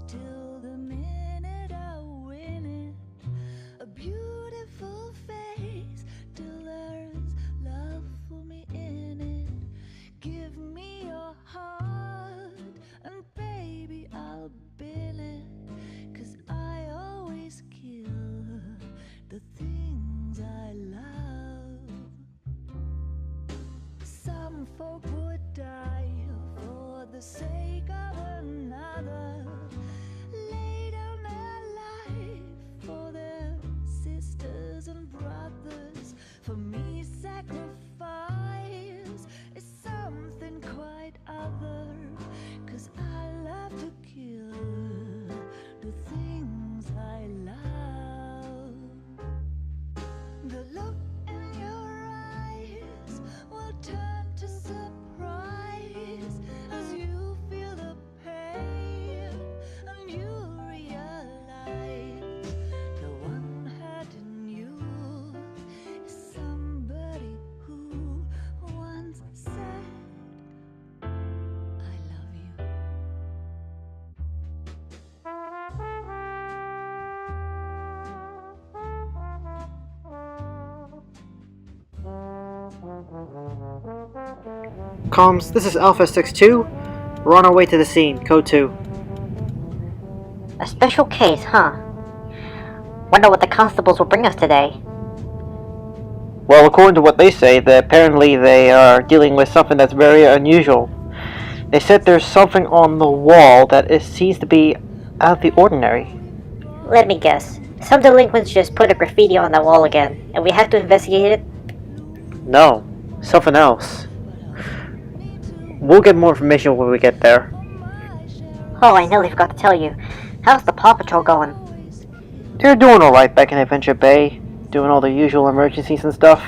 till the minute I win it. A beautiful face till there's love for me in it. Give me your heart and baby I'll bill it, 'cause I always kill the things I love. Some folk would die for the sake of another, lay down their life for their sisters and brothers. For me, sacrifice is something quite other, 'cause I love to kill the things I love. The look in your eyes will turn to surprise as you feel the pain and you realize the one hurting you is somebody who once said, I love you. Comms, this is Alpha 6-2. We're on our way to the scene. Code 2. A special case, huh? Wonder what the constables will bring us today. Well, according to what they say, apparently they are dealing with something that's very unusual. They said there's something on the wall that seems to be out of the ordinary. Let me guess. Some delinquents just put a graffiti on the wall again, and we have to investigate it? No, something else. We'll get more information when we get there. Oh, I nearly forgot to tell you. How's the Paw Patrol going? They're doing alright back in Adventure Bay, doing all the usual emergencies and stuff.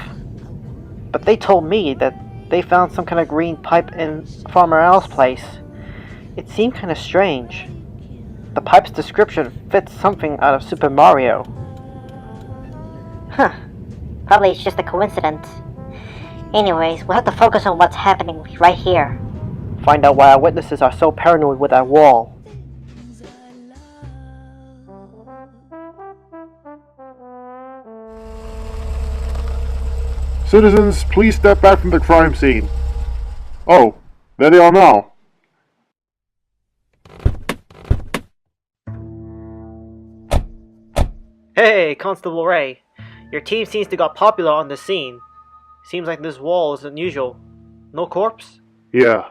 But they told me that they found some kind of green pipe in Farmer Al's place. It seemed kind of strange. The pipe's description fits something out of Super Mario. Huh. Probably it's just a coincidence. Anyways, we'll have to focus on what's happening right here. Find out why our witnesses are so paranoid with that wall. Citizens, please step back from the crime scene. Oh, there they are now. Hey, Constable Ray. Your team seems to got popular on the scene. Seems like this wall is unusual. No corpse? Yeah.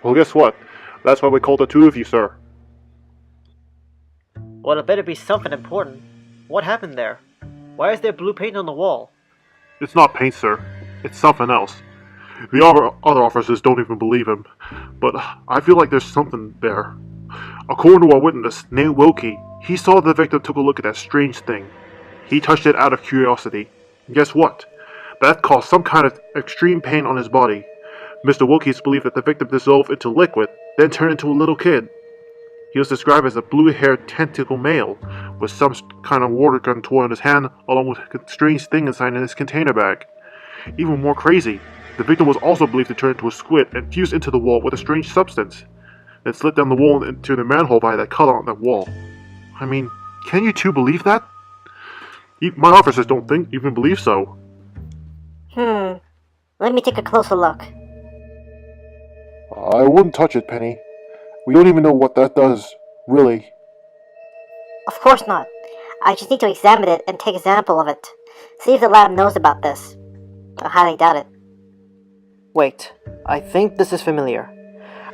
Well, guess what? That's why we called the two of you, sir. Well, it better be something important. What happened there? Why is there blue paint on the wall? It's not paint, sir. It's something else. The other officers don't even believe him. But I feel like there's something there. According to our witness, named Wilkie, he saw the victim took a look at that strange thing. He touched it out of curiosity. And guess what? That caused some kind of extreme pain on his body. Mr. Wilkie's believed that the victim dissolved into liquid, then turned into a little kid. He was described as a blue-haired tentacle male, with some kind of water gun toy in his hand, along with a strange thing inside in his container bag. Even more crazy, the victim was also believed to turn into a squid and fuse into the wall with a strange substance, then slid down the wall into the manhole via that cut on that wall. I mean, can you two believe that? My officers don't even believe so. Let me take a closer look. I wouldn't touch it, Penny. We don't even know what that does, really. Of course not. I just need to examine it and take a sample of it. See if the lab knows about this. I highly doubt it. Wait, I think this is familiar.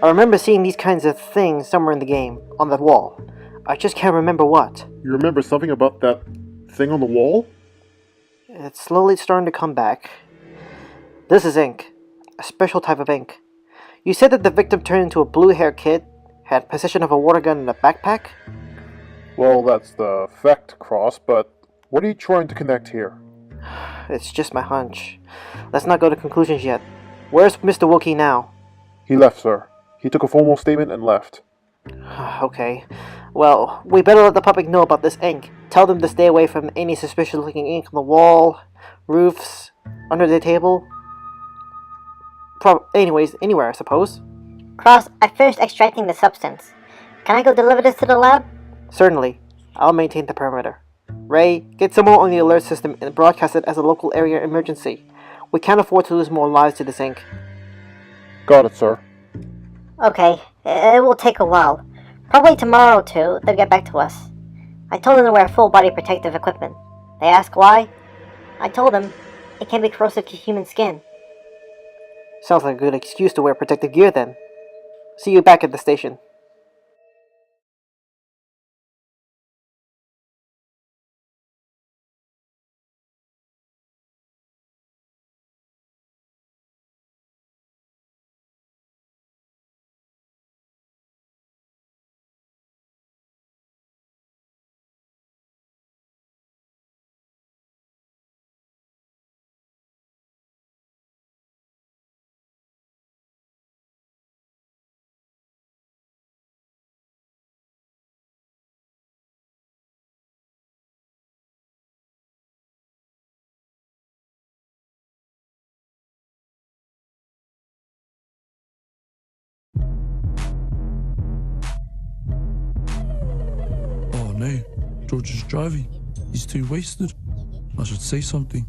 I remember seeing these kinds of things somewhere in the game, on that wall. I just can't remember what. You remember something about that thing on the wall? It's slowly starting to come back. This is ink. A special type of ink. You said that the victim turned into a blue-haired kid, had possession of a water gun in a backpack? Well, that's the fact, Cross, but what are you trying to connect here? It's just my hunch. Let's not go to conclusions yet. Where's Mr. Wilkie now? He left, sir. He took a formal statement and left. Okay. Well, we better let the public know about this ink. Tell them to stay away from any suspicious-looking ink on the wall, roofs, under the table. Anyways, anywhere, I suppose. Cross, I finished extracting the substance. Can I go deliver this to the lab? Certainly. I'll maintain the perimeter. Ray, get someone on the alert system and broadcast it as a local area emergency. We can't afford to lose more lives to this ink. Got it, sir. Okay, it will take a while. Probably tomorrow or two, they'll get back to us. I told them to wear full body protective equipment. They ask why? I told them it can be corrosive to human skin. Sounds like a good excuse to wear protective gear then. See you back at the station. Oh no, George is driving. He's too wasted. I should say something,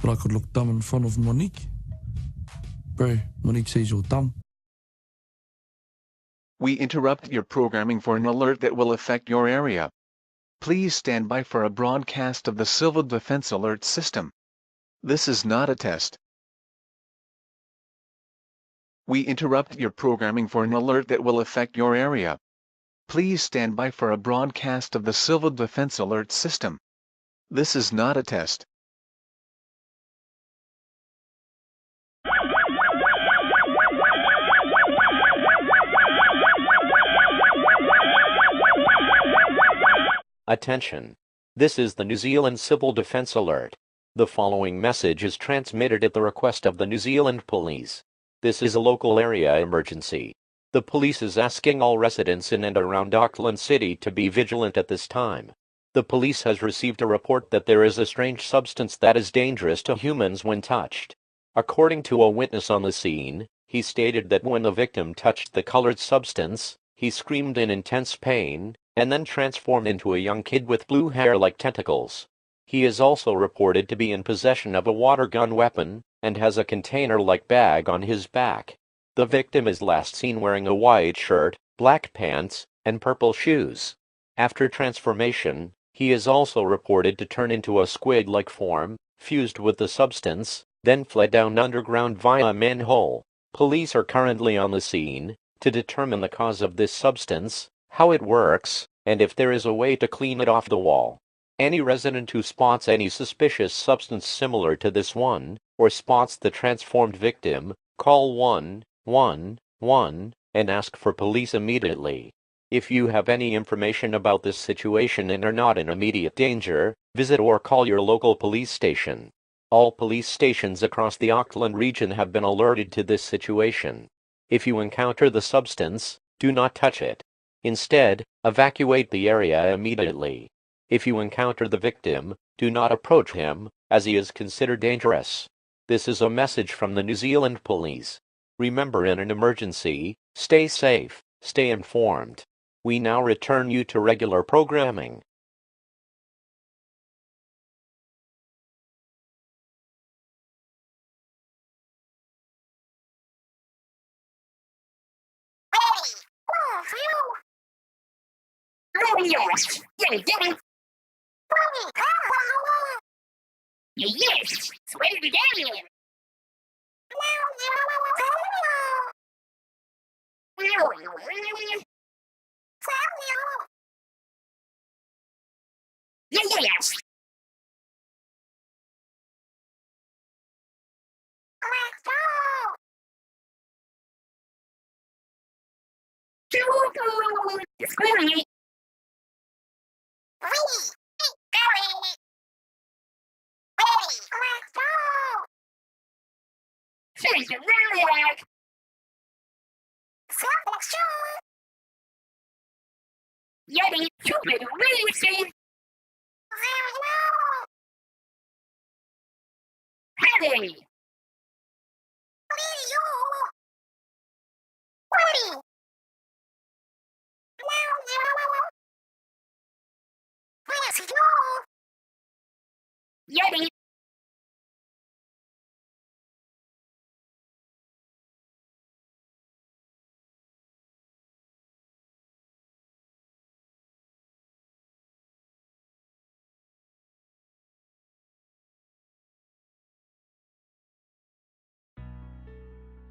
but I could look dumb in front of Monique. Bro, Monique says you're dumb. We interrupt your programming for an alert that will affect your area. Please stand by for a broadcast of the Civil Defense Alert System. This is not a test. We interrupt your programming for an alert that will affect your area. Please stand by for a broadcast of the Civil Defense Alert System. This is not a test. Attention. This is the New Zealand Civil Defence Alert. The following message is transmitted at the request of the New Zealand Police. This is a local area emergency. The police is asking all residents in and around Auckland City to be vigilant at this time. The police has received a report that there is a strange substance that is dangerous to humans when touched. According to a witness on the scene, he stated that when the victim touched the colored substance, he screamed in intense pain, and then transformed into a young kid with blue hair like tentacles. He is also reported to be in possession of a water gun weapon, and has a container-like bag on his back. The victim is last seen wearing a white shirt, black pants, and purple shoes. After transformation, he is also reported to turn into a squid-like form, fused with the substance, then fled down underground via a manhole. Police are currently on the scene to determine the cause of this substance, how it works, and if there is a way to clean it off the wall. Any resident who spots any suspicious substance similar to this one, or spots the transformed victim, call 111 and ask for police immediately. If you have any information about this situation and are not in immediate danger, visit or call your local police station. All police stations across the Auckland region have been alerted to this situation. If you encounter the substance, do not touch it. Instead, evacuate the area immediately. If you encounter the victim, do not approach him, as he is considered dangerous. This is a message from the New Zealand Police. Remember, in an emergency, stay safe, stay informed. We now return you to regular programming. Yes, swear to God. Yes. It's great. She's a relic. Yeti, you better racing. Howdy. Yeti.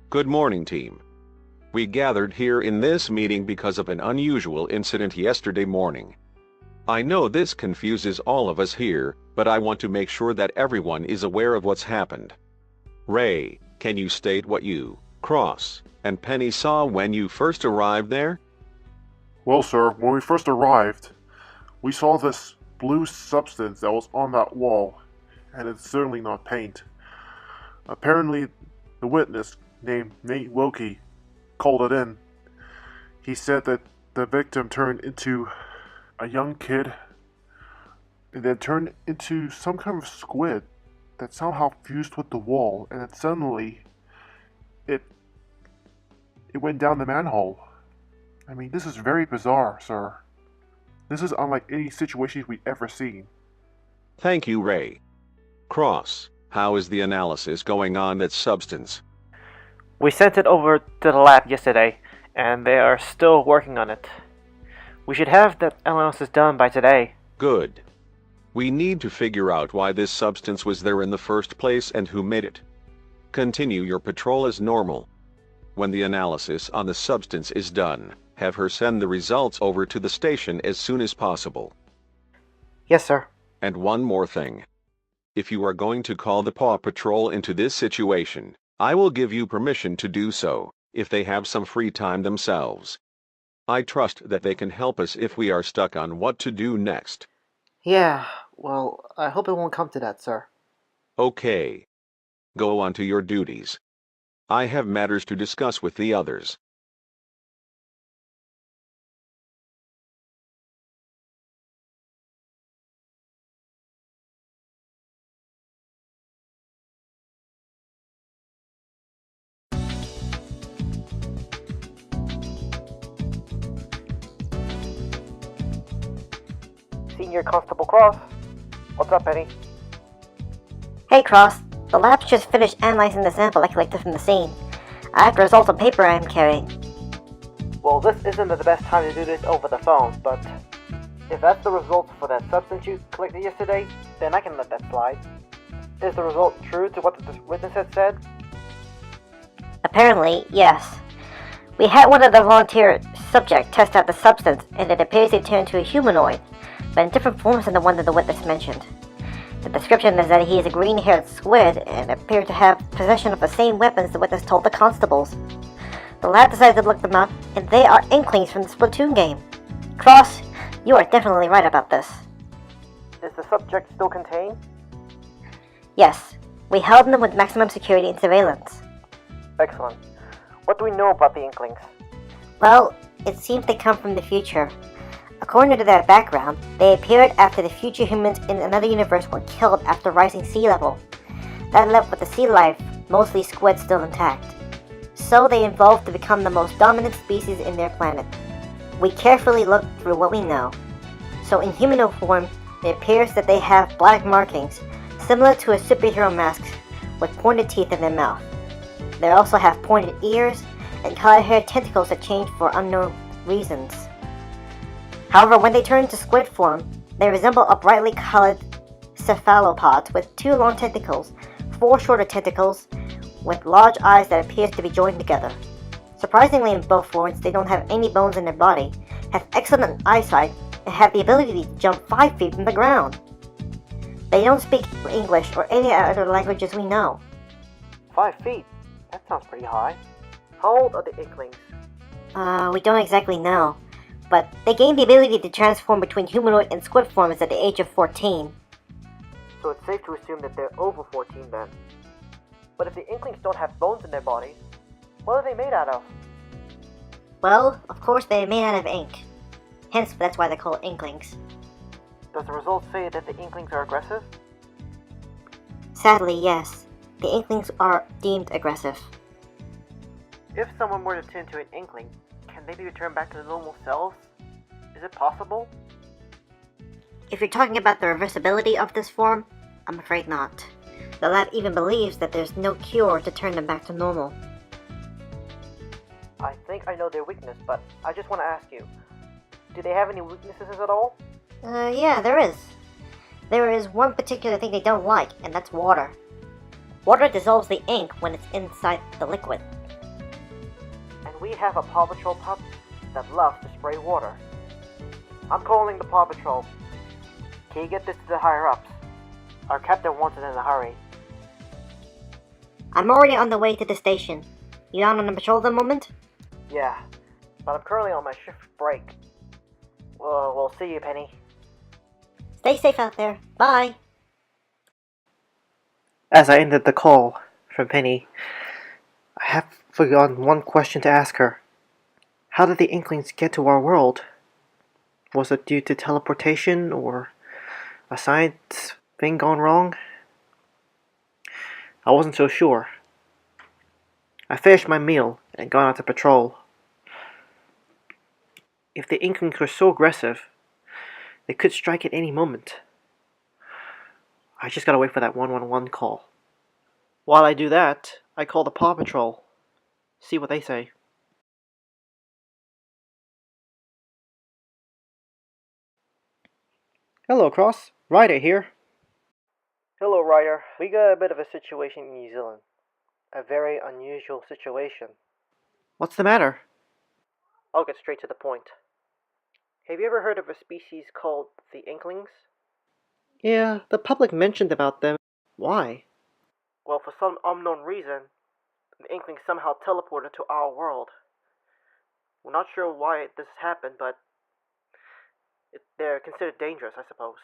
Good morning, team. We gathered here in this meeting because of an unusual incident yesterday morning. I know this confuses all of us here, but I want to make sure that everyone is aware of what's happened. Ray, can you state what you, Cross, and Penny saw when you first arrived there? Well, sir, when we first arrived, we saw this blue substance that was on that wall, and it's certainly not paint. Apparently, the witness, named Nate Wilkie, called it in. He said that the victim turned into a young kid and then turned into some kind of squid that somehow fused with the wall, and then suddenly it went down the manhole. I mean, this is very bizarre, sir. This is unlike any situation we've ever seen. Thank you, Ray. Cross, how is the analysis going on that substance? We sent it over to the lab yesterday, and they are still working on it. We should have that analysis done by today. Good. We need to figure out why this substance was there in the first place and who made it. Continue your patrol as normal. When the analysis on the substance is done, have her send the results over to the station as soon as possible. Yes, sir. And one more thing. If you are going to call the Paw Patrol into this situation, I will give you permission to do so, if they have some free time themselves. I trust that they can help us if we are stuck on what to do next. Yeah, well, I hope it won't come to that, sir. Okay. Go on to your duties. I have matters to discuss with the others. Senior Constable Cross. What's up, Penny? Hey, Cross. The lab's just finished analyzing the sample I collected from the scene. I have the results on paper I am carrying. Well, this isn't the best time to do this over the phone, but if that's the results for that substance you collected yesterday, then I can let that slide. Is the result true to what the witness had said? Apparently, yes. We had one of the volunteer subjects test out the substance, and it appears to turn into a humanoid, but in different forms than the one that the witness mentioned. The description is that he is a green-haired squid and appeared to have possession of the same weapons the witness told the constables. The lab decided to look them up, and they are Inklings from the Splatoon game. Cross, you are definitely right about this. Is the subject still contained? Yes, we held them with maximum security and surveillance. Excellent. What do we know about the Inklings? Well, it seems they come from the future. According to their background, they appeared after the future humans in another universe were killed after rising sea level. That left with the sea life, mostly squid, still intact. So they evolved to become the most dominant species in their planet. We carefully looked through what we know. So in humanoid form, it appears that they have black markings, similar to a superhero mask, with pointed teeth in their mouth. They also have pointed ears and colored-haired tentacles that change for unknown reasons. However, when they turn into squid form, they resemble a brightly colored cephalopods with 2 long tentacles, 4 shorter tentacles, with large eyes that appear to be joined together. Surprisingly, in both forms, they don't have any bones in their body, have excellent eyesight, and have the ability to jump 5 feet from the ground. They don't speak English or any other languages we know. 5 feet? That sounds pretty high. How old are the Inklings? We don't exactly know, but they gain the ability to transform between humanoid and squid forms at the age of 14. So it's safe to assume that they're over 14 then. But if the Inklings don't have bones in their bodies, what are they made out of? Well, of course they are made out of ink. Hence, that's why they're called Inklings. Does the results say that the Inklings are aggressive? Sadly, yes. The Inklings are deemed aggressive. If someone were to turn to an Inkling, can they be returned back to their normal selves? Is it possible? If you're talking about the reversibility of this form, I'm afraid not. The lab even believes that there's no cure to turn them back to normal. I think I know their weakness, but I just want to ask you, do they have any weaknesses at all? Yeah, there is. There is one particular thing they don't like, and that's water. Water dissolves the ink when it's inside the liquid. And we have a Paw Patrol pup that loves to spray water. I'm calling the Paw Patrol. Can you get this to the higher-ups? Our captain wants it in a hurry. I'm already on the way to the station. You out on a patrol at the moment? Yeah, but I'm currently on my shift break. Well, we'll see you, Penny. Stay safe out there. Bye. As I ended the call from Penny, I have forgotten one question to ask her. How did the Inklings get to our world? Was it due to teleportation or a science thing gone wrong? I wasn't so sure. I finished my meal and gone out to patrol. If the Inklings were so aggressive, they could strike at any moment. I just gotta wait for that 111 call. While I do that, I call the Paw Patrol. See what they say. Hello, Cross. Ryder here. Hello, Ryder. We got a bit of a situation in New Zealand. A very unusual situation. What's the matter? I'll get straight to the point. Have you ever heard of a species called the Inklings? Yeah, the public mentioned about them. Why? Well, for some unknown reason, the Inklings somehow teleported to our world. We're not sure why this happened, but they're considered dangerous, I suppose.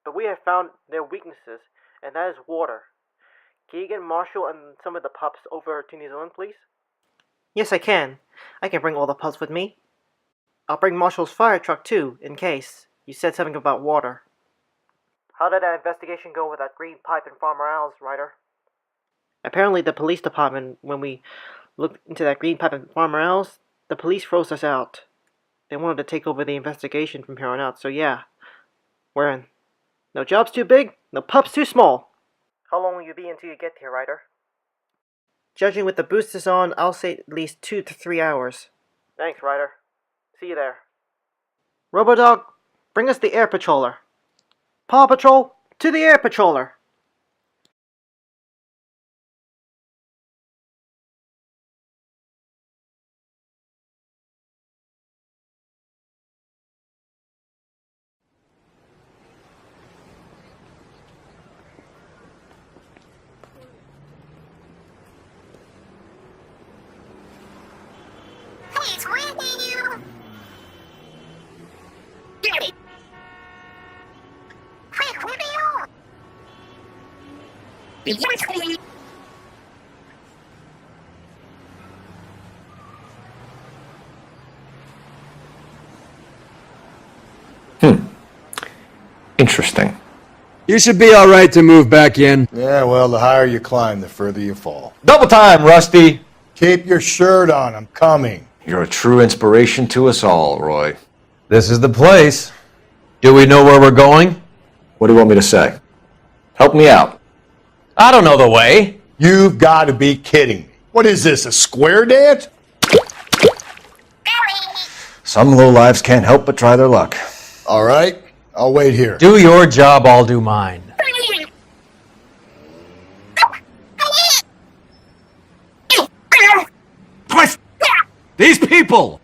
But we have found their weaknesses, and that is water. Can you get Marshall and some of the pups over to New Zealand, please? Yes, I can. I can bring all the pups with me. I'll bring Marshall's fire truck too, in case. You said something about water. How did that investigation go with that green pipe in Farmer Al's, Ryder? Apparently the police department, when we looked into that green pipe in Farmer Al's, the police froze us out. They wanted to take over the investigation from here on out, so yeah. We're in. No job's too big, no pup's too small. How long will you be until you get here, Ryder? Judging with the boosters on, I'll say at least 2 to 3 hours. Thanks, Ryder. See you there. Robodog, bring us the air patroller. Paw Patrol, to the air patroller. Please, ready. Get it. Quick, ready. Yes, please. Interesting. You should be all right to move back in. Yeah, well, the higher you climb, the further you fall. Double time, Rusty! Keep your shirt on, I'm coming. You're a true inspiration to us all, Roy. This is the place. Do we know where we're going? What do you want me to say? Help me out. I don't know the way. You've got to be kidding me. What is this, a square dance? Some lowlives can't help but try their luck. All right, I'll wait here. Do your job, I'll do mine. These people!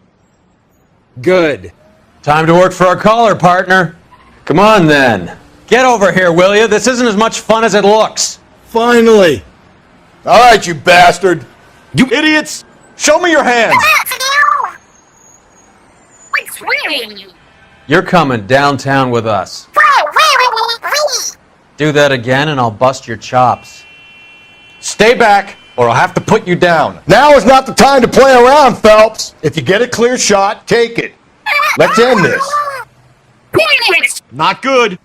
Good. Time to work for our caller, partner. Come on, then. Get over here, will you? This isn't as much fun as it looks. Finally. All right, you bastard. You idiots! Show me your hands! What's wrong? You're coming downtown with us. Do that again and I'll bust your chops. Stay back or I'll have to put you down. Now is not the time to play around, Phelps. If you get a clear shot, take it. Let's end this. Not good.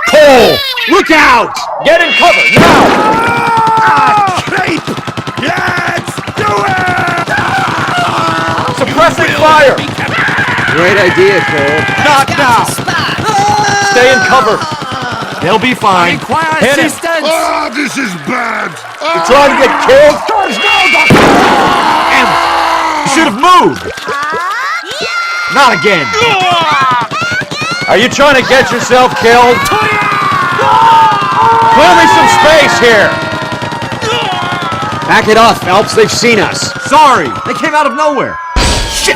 Cole! Look out! Get in cover, now! Cape! Yes! Do it! Suppressing fire! Great idea, Cole. Not now! Stay in cover! They'll be fine. Hit him. Ah, this is bad. You trying to get killed? You should have moved. Not again. Are you trying to get yourself killed? Clear me some space here. Back it off, Phelps. They've seen us. Sorry. They came out of nowhere. Shit.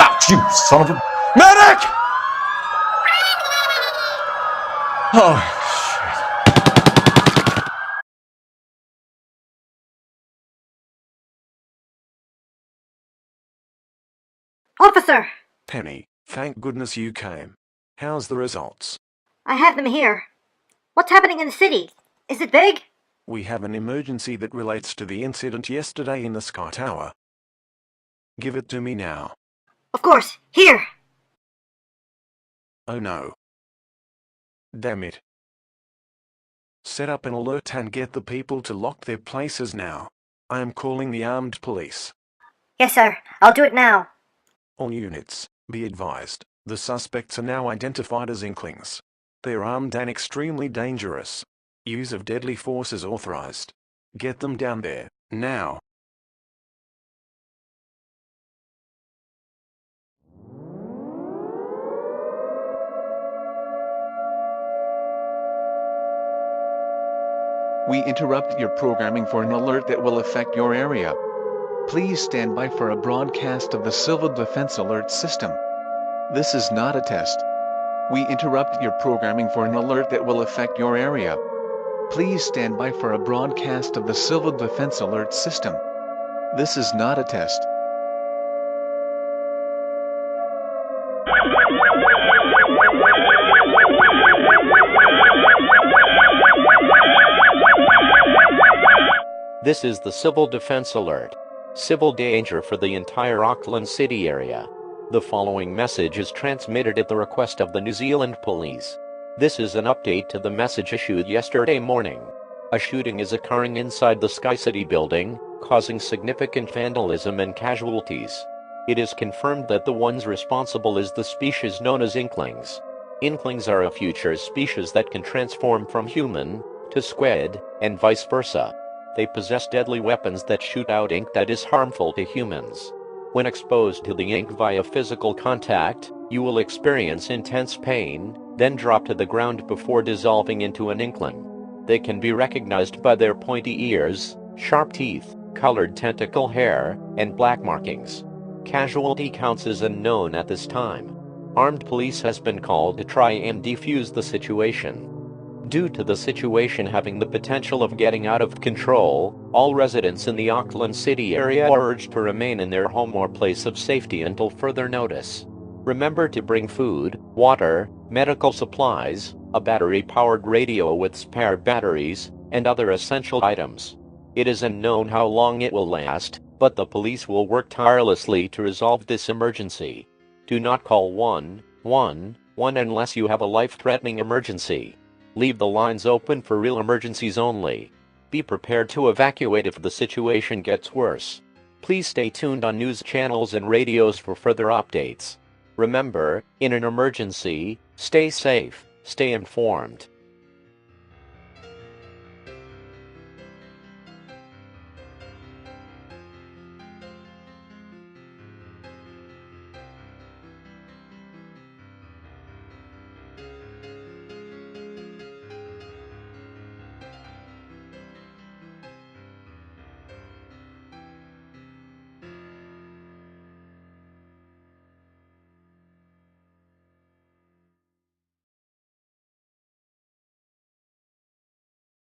Ouch, you son of a... Medic! Oh, Officer! Penny, thank goodness you came. How's the results? I have them here. What's happening in the city? Is it big? We have an emergency that relates to the incident yesterday in the Sky Tower. Give it to me now. Of course. Here! Oh no. Damn it. Set up an alert and get the people to lock their places now. I am calling the armed police. Yes, sir. I'll do it now. All units, be advised, the suspects are now identified as Inklings. They're armed and extremely dangerous. Use of deadly force is authorized. Get them down there, now. We interrupt your programming for an alert that will affect your area. Please stand by for a broadcast of the Civil Defense Alert System. This is not a test. We interrupt your programming for an alert that will affect your area. Please stand by for a broadcast of the Civil Defense Alert System. This is not a test. This is the Civil Defense Alert. Civil danger for the entire Auckland City area. The following message is transmitted at the request of the New Zealand Police. This is an update to the message issued yesterday morning. A shooting is occurring inside the Sky City building, causing significant vandalism and casualties. It is confirmed that the ones responsible is the species known as Inklings. Inklings are a future species that can transform from human to squid, and vice versa. They possess deadly weapons that shoot out ink that is harmful to humans. When exposed to the ink via physical contact, you will experience intense pain, then drop to the ground before dissolving into an inkling. They can be recognized by their pointy ears, sharp teeth, colored tentacle hair, and black markings. Casualty counts is unknown at this time. Armed police has been called to try and defuse the situation. Due to the situation having the potential of getting out of control, all residents in the Auckland City area are urged to remain in their home or place of safety until further notice. Remember to bring food, water, medical supplies, a battery-powered radio with spare batteries, and other essential items. It is unknown how long it will last, but the police will work tirelessly to resolve this emergency. Do not call 111 unless you have a life-threatening emergency. Leave the lines open for real emergencies only. Be prepared to evacuate if the situation gets worse. Please stay tuned on news channels and radios for further updates. Remember, in an emergency, stay safe, stay informed.